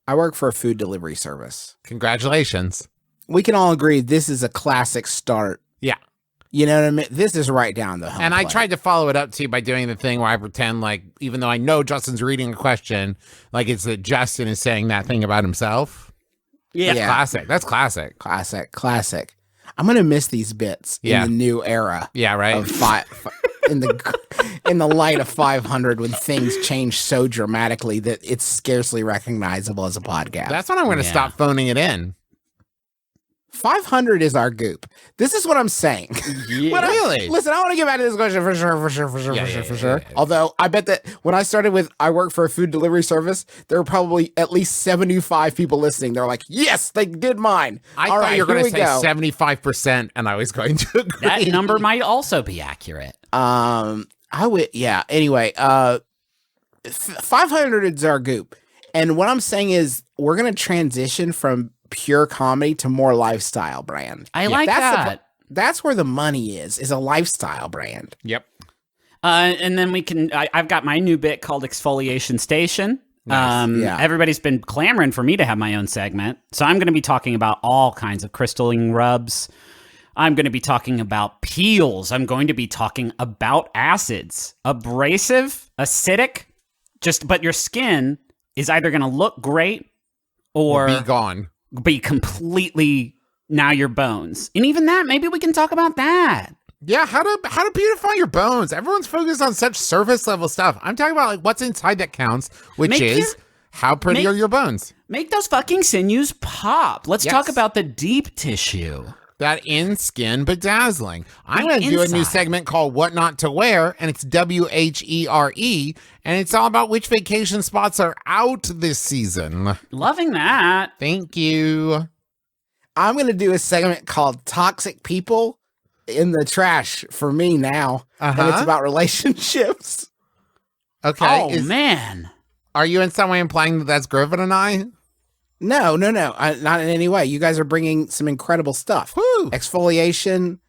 I work for a food delivery service. Congratulations. We can all agree this is a classic start. Yeah. You know what I mean? This is right down the home And I plate. tried to follow it up, too, by doing the thing where I pretend like, even though I know Justin's reading a question, like it's that Justin is saying that thing about himself. Yeah. Classic. That's classic. Classic. I'm going to miss these bits in the new era. Yeah, right. Of in the light of 500 when things change so dramatically that it's scarcely recognizable as a podcast. That's when I'm going to stop phoning it in. 500 is our goop. This is what I'm saying. Yeah. Really? Listen, I want to get back to this question for sure. Although I bet that when I started with I work for a food delivery service, there were probably at least 75 people listening. They're like, yes, they did mine. I thought you were going to say 75%, and I was going to agree. That number might also be accurate. I would, yeah. Anyway, 500 is our goop. And what I'm saying is we're going to transition from pure comedy to more lifestyle brand. I like that. That's where the money is a lifestyle brand. Yep. And then we can, I've got my new bit called Exfoliation Station. Nice. Everybody's been clamoring for me to have my own segment. So I'm going to be talking about all kinds of crystalline rubs. I'm going to be talking about peels. I'm going to be talking about acids. Abrasive, acidic, but your skin is either going to look great or be gone. Be completely now your bones. And even that, maybe we can talk about that. Yeah, how to beautify your bones. Everyone's focused on such surface level stuff. I'm talking about like what's inside that counts, which is how pretty are your bones. Make those fucking sinews pop. Let's talk about the deep tissue. That in-skin bedazzling. I'm going to do a new segment called What Not to Wear, and it's WHERE, and it's all about which vacation spots are out this season. Loving that. Thank you. I'm going to do a segment called Toxic People in the Trash for me now, and it's about relationships. Okay. Oh, man. Are you in some way implying that that's Griffin and I? No, not in any way. You guys are bringing some incredible stuff. Woo! Exfoliation,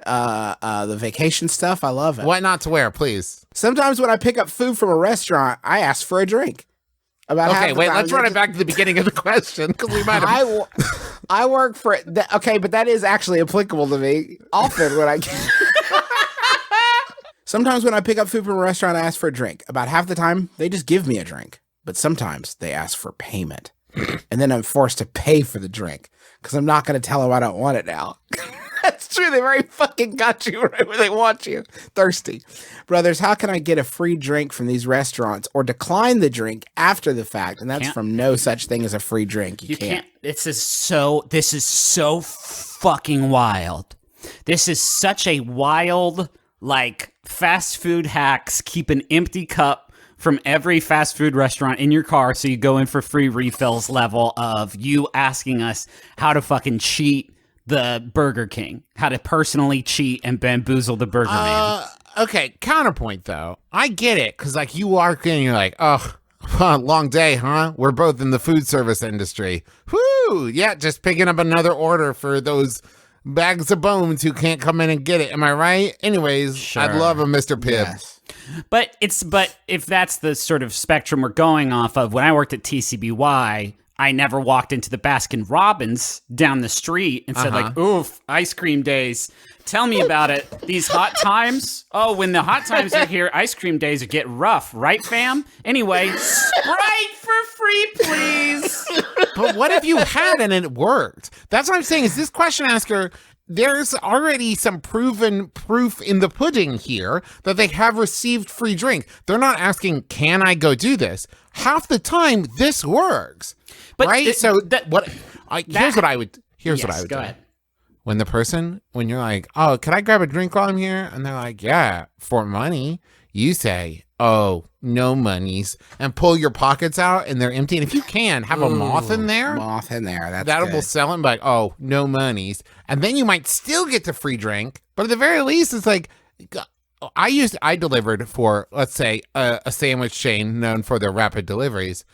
the vacation stuff. I love it. What not to wear, please. Sometimes when I pick up food from a restaurant, I ask for a drink. Okay, wait, let's run it back to the beginning of the question because we might have. I work for okay, but that is actually applicable to me often when I. Sometimes when I pick up food from a restaurant, I ask for a drink. About half the time, they just give me a drink. But sometimes they ask for payment. And then I'm forced to pay for the drink because I'm not going to tell them I don't want it now. That's true. They very fucking got you right where they want you. Thirsty. Brothers, how can I get a free drink from these restaurants or decline the drink after the fact? And that's from no such thing as a free drink. You can't. This is so fucking wild. This is such a wild, like, fast food hacks. Keep an empty cup from every fast food restaurant in your car so you go in for free refills level of you asking us how to fucking cheat the Burger King, how to personally cheat and bamboozle the Burger Man. Okay, counterpoint though. I get it, because like you walk in and you're like, oh, long day, huh? We're both in the food service industry. Whoo! Yeah, just picking up another order for those bags of bones who can't come in and get it. Am I right? Anyways, sure. I'd love a Mr. Pibb. Yes. But if that's the sort of spectrum we're going off of, when I worked at TCBY, I never walked into the Baskin Robbins down the street and said like, oof, ice cream days. Tell me about it. These hot times. Oh, when the hot times are here, ice cream days get rough, right, fam? Anyway, Sprite for free, please. But what if you had and it worked? That's what I'm saying is this question asker, there's already some proven proof in the pudding here that they have received free drink. They're not asking, can I go do this? Half the time, this works. But right? Here's what I would do. Go ahead. When you're like, oh, can I grab a drink while I'm here? And they're like, yeah, for money. You say, oh, no monies, and pull your pockets out and they're empty. And if you can, have a moth in there. That will sell them like, oh, no monies. And then you might still get the free drink. But at the very least, it's like, I delivered for, let's say, a sandwich chain known for their rapid deliveries.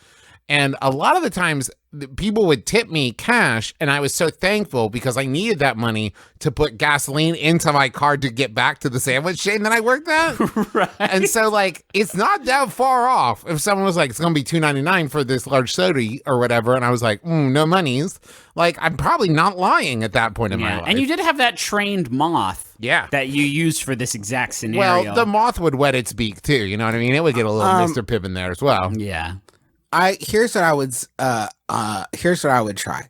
And a lot of the times people would tip me cash, and I was so thankful because I needed that money to put gasoline into my car to get back to the sandwich chain that I worked at. Right. And so, like, it's not that far off. If someone was like, it's going to be $2.99 for this large soda or whatever, and I was like, no monies, like, I'm probably not lying at that point in my life. And you did have that trained moth Yeah. that you used for this exact scenario. Well, the moth would wet its beak, too. You know what I mean? It would get a little Mr. Pip in there as well. Yeah. Here's what I would try.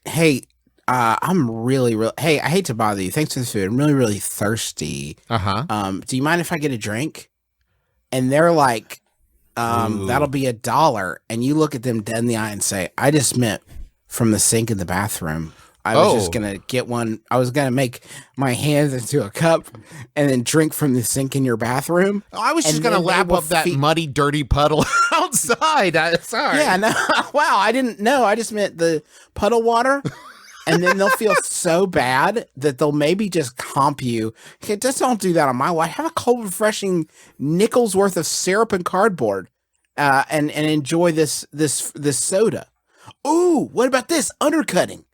Hey, I'm really hey, I hate to bother you. Thanks for the food. I'm really thirsty. Do you mind if I get a drink? And they're like, that'll be $1. And you look at them dead in the eye and say, I just meant from the sink in the bathroom. I was just going to get one. I was going to make my hands into a cup and then drink from the sink in your bathroom. I was just going to lap up that muddy, dirty puddle outside. Sorry. Yeah, no. Wow, I didn't know. I just meant the puddle water. And then they'll feel so bad that they'll maybe just comp you. Okay, just don't do that on my watch. Have a cold, refreshing nickel's worth of syrup and cardboard, and enjoy this soda. Ooh, what about this undercutting?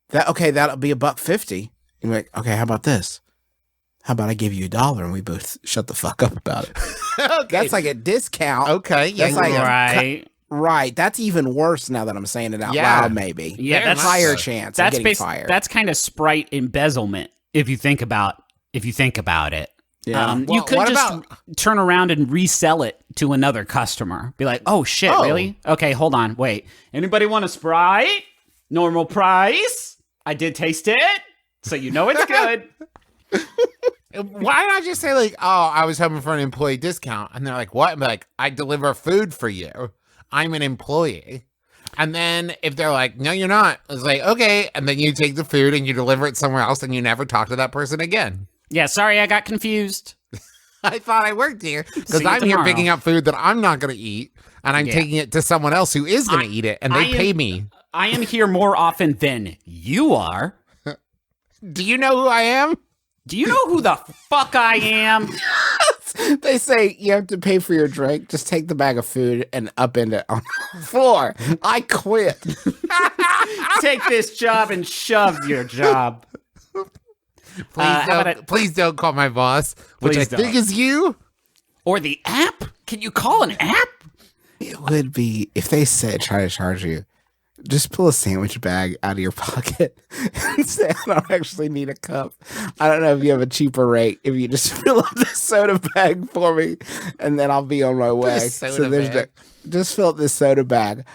That'll be $1.50. You're like, okay, how about this? How about I give you $1 and we both shut the fuck up about it? Okay. That's like a discount. Okay, yeah, That's like right. Right. That's even worse now that I'm saying it out loud, maybe. Yeah, that's higher chance of getting fired. That's kind of Sprite embezzlement if you think about it. Yeah. You could just turn around and resell it to another customer. Be like, oh shit, really? Okay, hold on, wait. Anybody want a Sprite? Normal price? I did taste it, so you know it's good. Why not just say like, oh, I was hoping for an employee discount, and they're like, what? I'm like, I deliver food for you. I'm an employee. And then if they're like, no, you're not, it's like, okay, and then you take the food and you deliver it somewhere else, and you never talk to that person again. Yeah, sorry, I got confused. I thought I worked here because I'm here picking up food that I'm not going to eat, and I'm taking it to someone else who is going to eat it, and they pay me. I am here more often than you are. Do you know who I am? Do you know who the fuck I am? They say you have to pay for your drink. Just take the bag of food and upend it on the floor. I quit. Take this job and shove your job. Please don't call my boss, which I think is you. Or the app? Can you call an app? It would be, if they said try to charge you, just pull a sandwich bag out of your pocket and say, I don't actually need a cup. I don't know if you have a cheaper rate. If you just fill up the soda bag for me, and then I'll be on my way. Just fill up this soda bag.